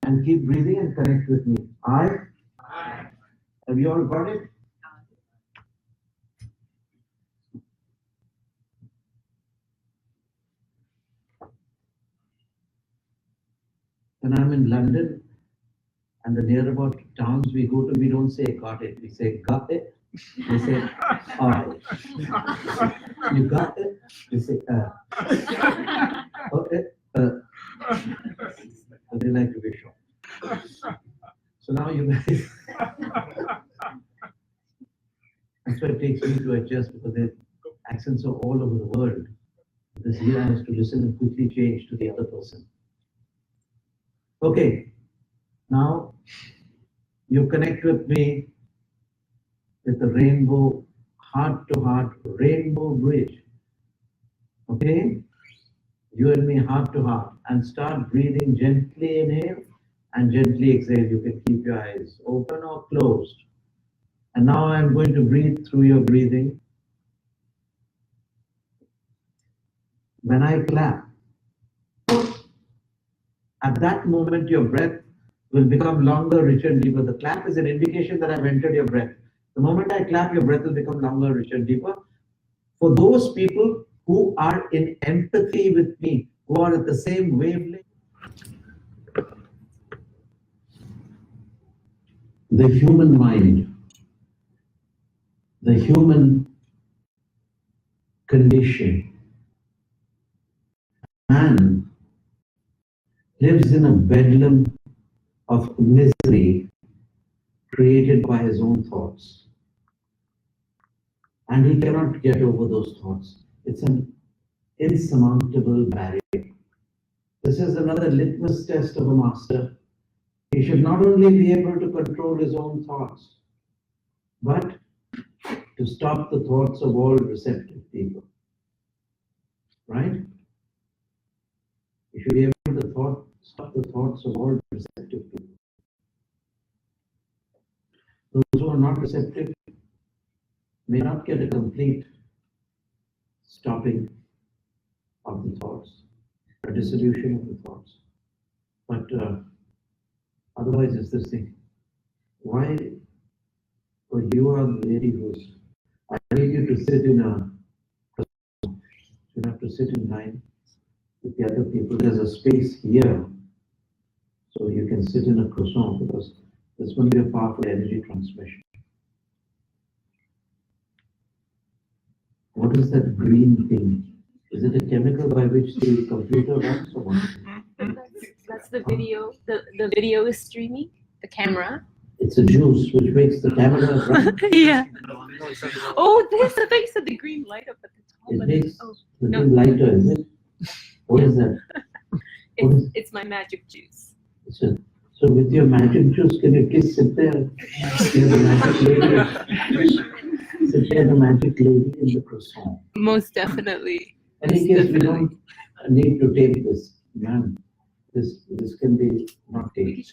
and keep breathing and connect with me. Have you all got it? When I'm in London and the nearby towns we go to, we don't say got it, we say got it. They say, I. You got it? They say, okay, and they like to be short. So now you guys, that's why it takes me to adjust, because their accents are all over the world. Because here I have to listen and quickly change to the other person. Okay, now you connect with me with the rainbow, heart-to-heart rainbow bridge. Okay? You and me heart-to-heart, and start breathing gently inhale and gently exhale. You can keep your eyes open or closed. And now I'm going to breathe through your breathing. When I clap, at that moment your breath will become longer, richer, and deeper. The clap is an indication that I've entered your breath. The moment I clap, your breath will become longer, richer, and deeper. For those people who are in empathy with me, who are at the same wavelength, the human mind, the human condition, man lives in a bedlam of misery created by his own thoughts. And he cannot get over those thoughts. It's an insurmountable barrier. This is another litmus test of a master. He should not only be able to control his own thoughts, but to stop the thoughts of all receptive people. Right? He should be able to stop the thoughts of all receptive people. Those who are not receptive may not get a complete stopping of the thoughts, a dissolution of the thoughts. But otherwise, it's this thing. Why? Well, you are the lady who's. I need you to sit in a. You have to sit in line with the other people. There's a space here, so you can sit in a croissant, because there's going to be a powerful energy transmission. What is that green thing? Is it a chemical by which the computer runs, or what? That's the video. The video is streaming. The camera. It's a juice which makes the camera run. Yeah. Oh, this! I thought you said the green light up at the top. It makes the no. thing lighter, is it? What is that? It's my magic juice. So with your magic juice, can you please sit there? You're the magic lady. Sit there, the magic lady in the croissant. Most definitely. And in case we don't need to take this, man, this can be not taken.